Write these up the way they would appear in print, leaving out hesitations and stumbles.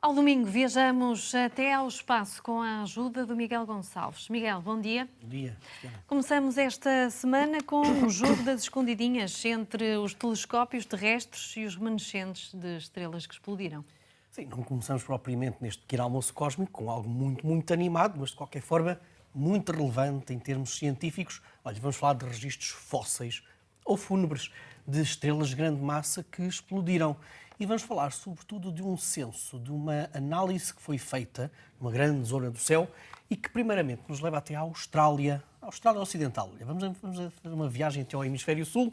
Ao domingo viajamos até ao espaço com a ajuda do Miguel Gonçalves. Miguel, bom dia. Bom dia, Cristiana. Começamos esta semana com o jogo das escondidinhas entre os telescópios terrestres e os remanescentes de estrelas que explodiram. Sim, não começamos propriamente neste pequeno almoço cósmico com algo muito animado, mas de qualquer forma muito relevante em termos científicos. Olha, vamos falar de registros fósseis ou fúnebres de estrelas de grande massa que explodiram. E vamos falar sobretudo de um censo, de uma análise que foi feita numa grande zona do céu e que primeiramente nos leva até à Austrália Ocidental. Vamos fazer uma viagem até ao Hemisfério Sul,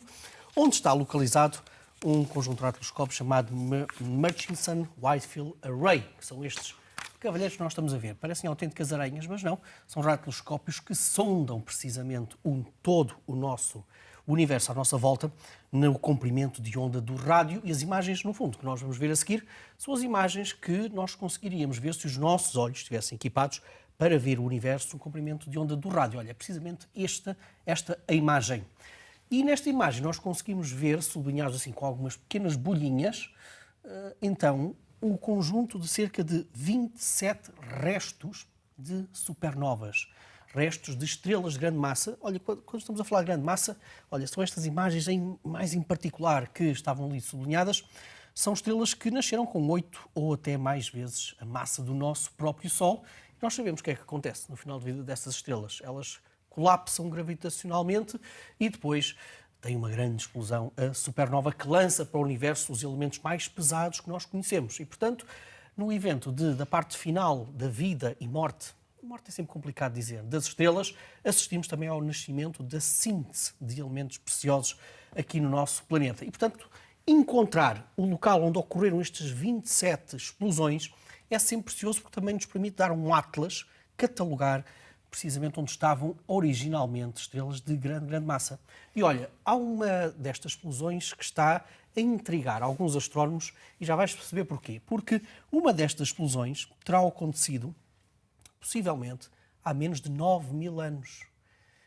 onde está localizado um conjunto de telescópios chamado Murchison Whitefield Array, que são estes cavalheiros que nós estamos a ver. Parecem autênticas aranhas, mas não. São radiotelescópios que sondam precisamente todo o nosso universo à nossa volta no comprimento de onda do rádio, e as imagens, no fundo, que nós vamos ver a seguir, são as imagens que nós conseguiríamos ver se os nossos olhos estivessem equipados para ver o universo no comprimento de onda do rádio. Olha, é precisamente esta a imagem. E nesta imagem nós conseguimos ver, sublinhados assim com algumas pequenas bolhinhas, então, o conjunto de cerca de 27 restos de supernovas. Restos de estrelas de grande massa. Olha, quando estamos a falar de grande massa, olha, são estas imagens mais em particular que estavam ali sublinhadas. São estrelas que nasceram com 8 ou até mais vezes a massa do nosso próprio Sol. E nós sabemos o que é que acontece no final de vida dessas estrelas. Elas colapsam gravitacionalmente e depois tem uma grande explosão, a supernova, que lança para o universo os elementos mais pesados que nós conhecemos. E, portanto, no evento da parte final da vida e morte é sempre complicado dizer, das estrelas, assistimos também ao nascimento da síntese de elementos preciosos aqui no nosso planeta. E, portanto, encontrar o local onde ocorreram estas 27 explosões é sempre precioso, porque também nos permite dar um atlas, catalogar precisamente onde estavam originalmente estrelas de grande massa. E olha, há uma destas explosões que está a intrigar alguns astrónomos e já vais perceber porquê. Porque uma destas explosões terá acontecido possivelmente há menos de 9.000 anos.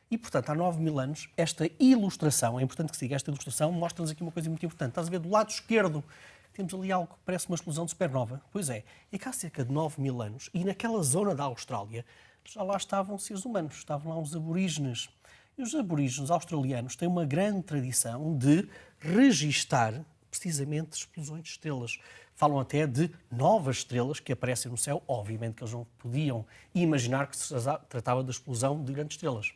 E, portanto, há 9.000 anos, esta ilustração, é importante que se diga, esta ilustração mostra-nos aqui uma coisa muito importante. Estás a ver, do lado esquerdo, temos ali algo que parece uma explosão de supernova. Pois é que há cerca de 9.000 anos, e naquela zona da Austrália, já lá estavam seres humanos, estavam lá os aborígenes. E os aborígenes australianos têm uma grande tradição de registar precisamente explosões de estrelas. Falam até de novas estrelas que aparecem no céu. Obviamente que eles não podiam imaginar que se tratava da explosão de grandes estrelas.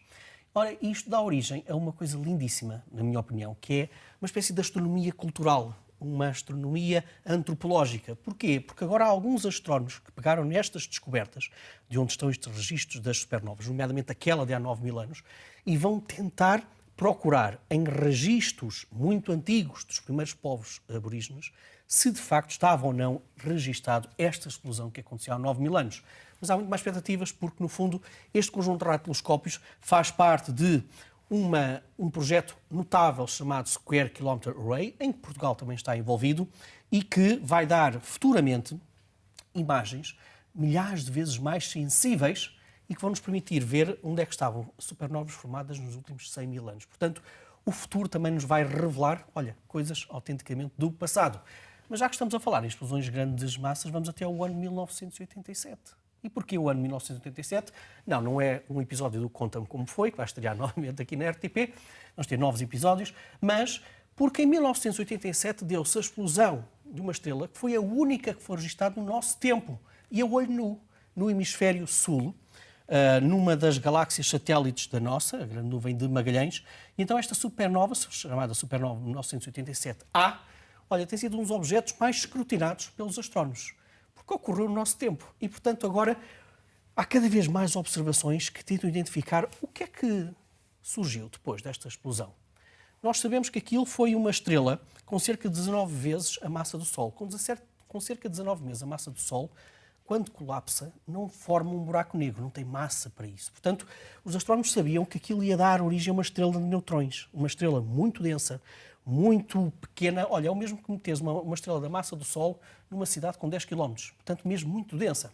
Ora, isto dá origem a uma coisa lindíssima, na minha opinião, que é uma espécie de astronomia cultural, uma astronomia antropológica. Porquê? Porque agora há alguns astrónomos que pegaram nestas descobertas, de onde estão estes registros das supernovas, nomeadamente aquela de há 9.000 anos, e vão tentar procurar em registros muito antigos dos primeiros povos aborígenes se de facto estava ou não registado esta explosão que aconteceu há 9.000 anos. Mas há muito mais expectativas porque, no fundo, este conjunto de radiotelescópios faz parte de um projeto notável chamado Square Kilometre Array, em que Portugal também está envolvido e que vai dar futuramente imagens milhares de vezes mais sensíveis e que vão nos permitir ver onde é que estavam supernovas formadas nos últimos 100.000 anos. Portanto, o futuro também nos vai revelar, olha, coisas autenticamente do passado. Mas já que estamos a falar em explosões de grandes massas, vamos até ao ano 1987. E porquê o ano 1987? Não é um episódio do Conta-me Como Foi, que vai estrear novamente aqui na RTP, vamos ter novos episódios, mas porque em 1987 deu-se a explosão de uma estrela que foi a única que foi registada no nosso tempo, e a olho nu, no hemisfério sul, numa das galáxias satélites da nossa, a grande nuvem de Magalhães. E então esta supernova, chamada supernova 1987A, olha, tem sido um dos objetos mais escrutinados pelos astrónomos, porque ocorreu no nosso tempo. E, portanto, agora há cada vez mais observações que tentam identificar o que é que surgiu depois desta explosão. Nós sabemos que aquilo foi uma estrela com cerca de 19 vezes a massa do Sol. Com cerca de 19 vezes a massa do Sol, quando colapsa, não forma um buraco negro, não tem massa para isso. Portanto, os astrónomos sabiam que aquilo ia dar origem a uma estrela de neutrões, uma estrela muito densa, muito pequena. Olha, é o mesmo que meteres uma estrela da massa do Sol numa cidade com 10 km, portanto, mesmo muito densa.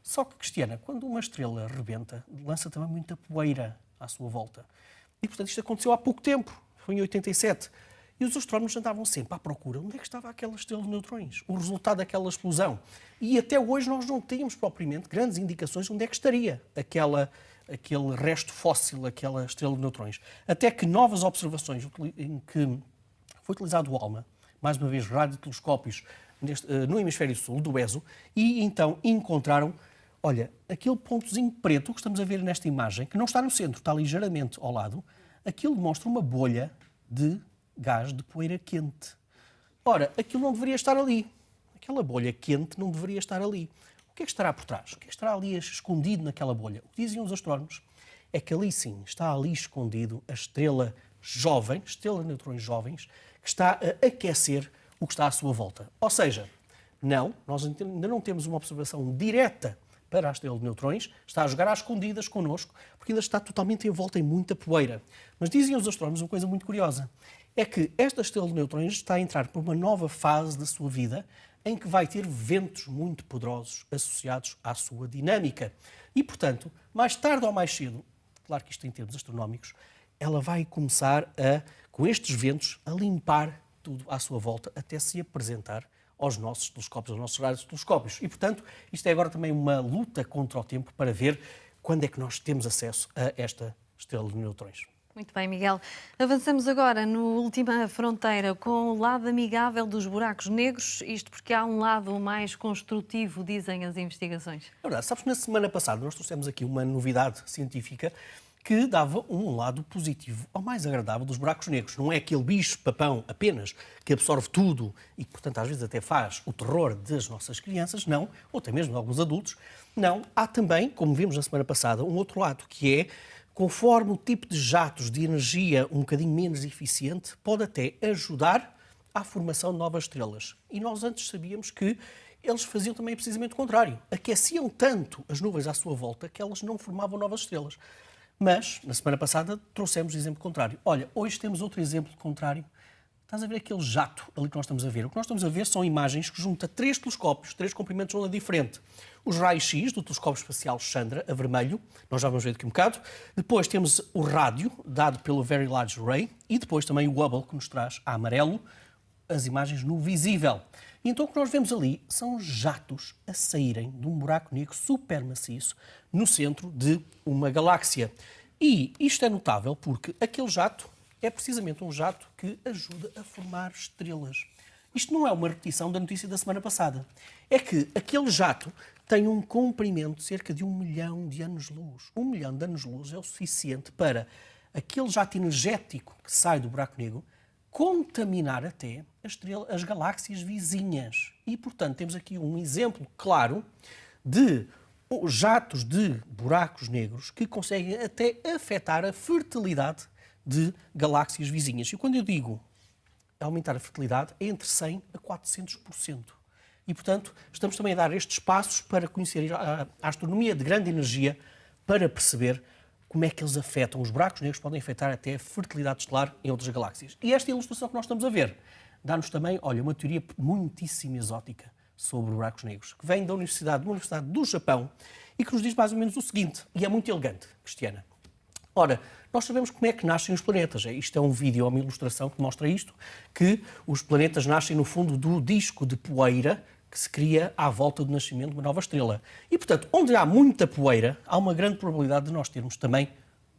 Só que, Cristiana, quando uma estrela rebenta, lança também muita poeira à sua volta. E, portanto, isto aconteceu há pouco tempo, foi em 87. E os astrónomos andavam sempre à procura onde é que estava aquela estrela de neutrões, o resultado daquela explosão. E até hoje nós não tínhamos propriamente grandes indicações onde é que estaria aquele resto fóssil, aquela estrela de neutrões. Até que novas observações em que foi utilizado o ALMA, mais uma vez radiotelescópios no hemisfério sul, do ESO, e então encontraram, olha, aquele pontozinho preto que estamos a ver nesta imagem, que não está no centro, está ligeiramente ao lado, aquilo demonstra uma bolha de gás de poeira quente. Ora, aquilo não deveria estar ali. Aquela bolha quente não deveria estar ali. O que é que estará por trás? O que é que estará ali escondido naquela bolha? O que diziam os astrónomos é que ali sim, está ali escondido a estrela jovem, estrela de neutrões jovens, que está a aquecer o que está à sua volta. Ou seja, não, nós ainda não temos uma observação direta para a estrela de neutrões, está a jogar às escondidas connosco, porque ainda está totalmente envolta em muita poeira. Mas diziam os astrónomos uma coisa muito curiosa, é que esta estrela de neutrões está a entrar por uma nova fase da sua vida, em que vai ter ventos muito poderosos associados à sua dinâmica. E, portanto, mais tarde ou mais cedo, claro que isto em termos astronómicos, ela vai começar com estes ventos, a limpar tudo à sua volta, até se apresentar aos nossos telescópios, aos nossos radiotelescópios. E, portanto, isto é agora também uma luta contra o tempo para ver quando é que nós temos acesso a esta estrela de neutrões. Muito bem, Miguel. Avançamos agora no Última Fronteira com o lado amigável dos buracos negros, isto porque há um lado mais construtivo, dizem as investigações. É verdade. Sabes, na semana passada nós trouxemos aqui uma novidade científica que dava um lado positivo ao mais agradável dos buracos negros. Não é aquele bicho-papão apenas que absorve tudo e que, portanto, às vezes até faz o terror das nossas crianças, não, ou até mesmo de alguns adultos. Não, há também, como vimos na semana passada, um outro lado, que é, conforme o tipo de jatos de energia um bocadinho menos eficiente, pode até ajudar à formação de novas estrelas. E nós antes sabíamos que eles faziam também precisamente o contrário. Aqueciam tanto as nuvens à sua volta que elas não formavam novas estrelas. Mas, na semana passada, trouxemos o exemplo contrário. Olha, hoje temos outro exemplo contrário. Estás a ver aquele jato ali que nós estamos a ver? O que nós estamos a ver são imagens que juntam três telescópios, três comprimentos de onda diferente. Os raios-x do telescópio espacial Chandra, a vermelho, nós já vamos ver daqui um bocado. Depois temos o rádio, dado pelo Very Large Array. E depois também o Hubble, que nos traz a amarelo as imagens no visível. E então o que nós vemos ali são jatos a saírem de um buraco negro supermaciço no centro de uma galáxia. E isto é notável porque aquele jato é precisamente um jato que ajuda a formar estrelas. Isto não é uma repetição da notícia da semana passada. É que aquele jato tem um comprimento de cerca de 1 milhão de anos-luz. 1 milhão de anos-luz é o suficiente para aquele jato energético que sai do buraco negro contaminar até as galáxias vizinhas. E, portanto, temos aqui um exemplo claro de jatos de buracos negros que conseguem até afetar a fertilidade de galáxias vizinhas. E quando eu digo aumentar a fertilidade, é entre 100% a 400%. E, portanto, estamos também a dar estes passos para conhecer a astronomia de grande energia, para perceber como é que eles afetam. Os buracos negros podem afetar até a fertilidade estelar em outras galáxias. E esta ilustração que nós estamos a ver dá-nos também, olha, uma teoria muitíssimo exótica sobre buracos negros, que vem de uma universidade do Japão e que nos diz mais ou menos o seguinte, e é muito elegante, Cristiana. Ora, nós sabemos como é que nascem os planetas. Isto é um vídeo, uma ilustração que mostra isto, que os planetas nascem no fundo do disco de poeira que se cria à volta do nascimento de uma nova estrela. E, portanto, onde há muita poeira, há uma grande probabilidade de nós termos também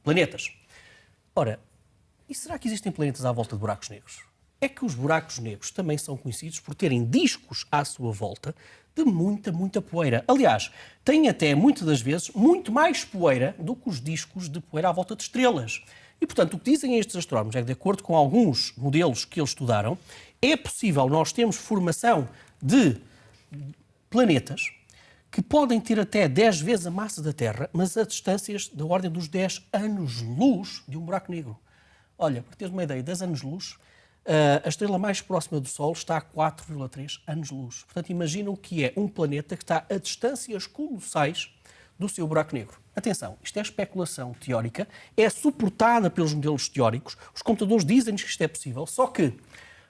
planetas. Ora, e será que existem planetas à volta de buracos negros? É que os buracos negros também são conhecidos por terem discos à sua volta de muita, muita poeira. Aliás, têm até, muitas das vezes, muito mais poeira do que os discos de poeira à volta de estrelas. E, portanto, o que dizem estes astrónomos é que, de acordo com alguns modelos que eles estudaram, é possível nós termos formação de planetas que podem ter até 10 vezes a massa da Terra, mas a distâncias da ordem dos 10 anos-luz de um buraco negro. Olha, para teres uma ideia, 10 anos-luz, a estrela mais próxima do Sol está a 4,3 anos-luz. Portanto, imagina o que é um planeta que está a distâncias colossais do seu buraco negro. Atenção, isto é especulação teórica, é suportada pelos modelos teóricos, os computadores dizem-nos que isto é possível, só que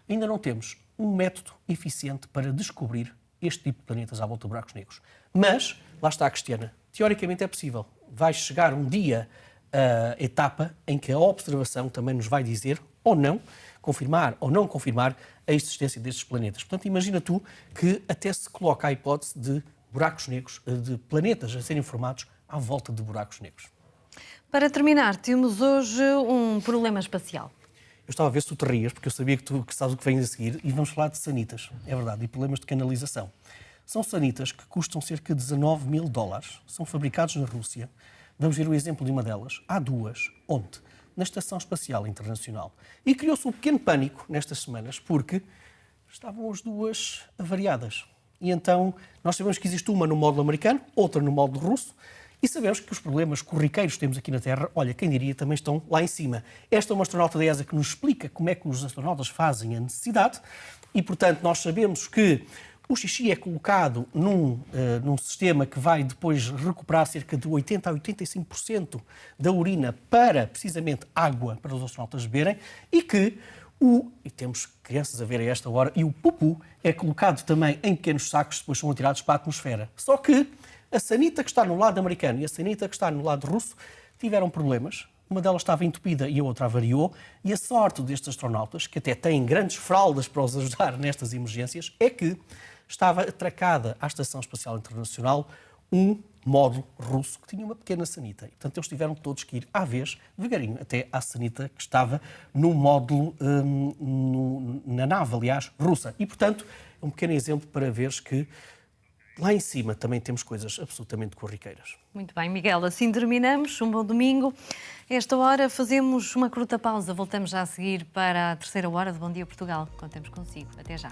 ainda não temos um método eficiente para descobrir este tipo de planetas à volta de buracos negros. Mas, lá está a Cristiana, teoricamente é possível. Vai chegar um dia a etapa em que a observação também nos vai dizer ou não confirmar ou não confirmar a existência destes planetas. Portanto, imagina tu que até se coloca a hipótese de buracos negros, de planetas a serem formados à volta de buracos negros. Para terminar, temos hoje um problema espacial. Eu estava a ver se tu te rias, porque eu sabia que sabes o que vem a seguir, e vamos falar de sanitas, é verdade, e problemas de canalização. São sanitas que custam cerca de 19 mil dólares, são fabricados na Rússia. Vamos ver o exemplo de uma delas. Há duas. Onde? Na Estação Espacial Internacional. E criou-se um pequeno pânico nestas semanas, porque estavam as duas avariadas. E então, nós sabemos que existe uma no módulo americano, outra no módulo russo, e sabemos que os problemas corriqueiros que temos aqui na Terra, olha, quem diria, também estão lá em cima. Esta é uma astronauta da ESA que nos explica como é que os astronautas fazem a necessidade, e, portanto, nós sabemos que o xixi é colocado num sistema que vai depois recuperar cerca de 80% a 85% da urina para, precisamente, água para os astronautas beberem, e que e temos crianças a ver a esta hora, e o pupu é colocado também em pequenos sacos, depois são atirados para a atmosfera. Só que a sanita que está no lado americano e a sanita que está no lado russo tiveram problemas. Uma delas estava entupida e a outra avariou. E a sorte destes astronautas, que até têm grandes fraldas para os ajudar nestas emergências, é que estava atracada à Estação Espacial Internacional um módulo russo que tinha uma pequena sanita. E, portanto, eles tiveram todos que ir à vez, devagarinho, até à sanita que estava no módulo, na nave, aliás, russa. E, portanto, é um pequeno exemplo para veres que lá em cima também temos coisas absolutamente corriqueiras. Muito bem, Miguel, assim terminamos. Um bom domingo. A esta hora fazemos uma curta pausa. Voltamos já a seguir para a terceira hora de Bom Dia Portugal. Contamos consigo. Até já.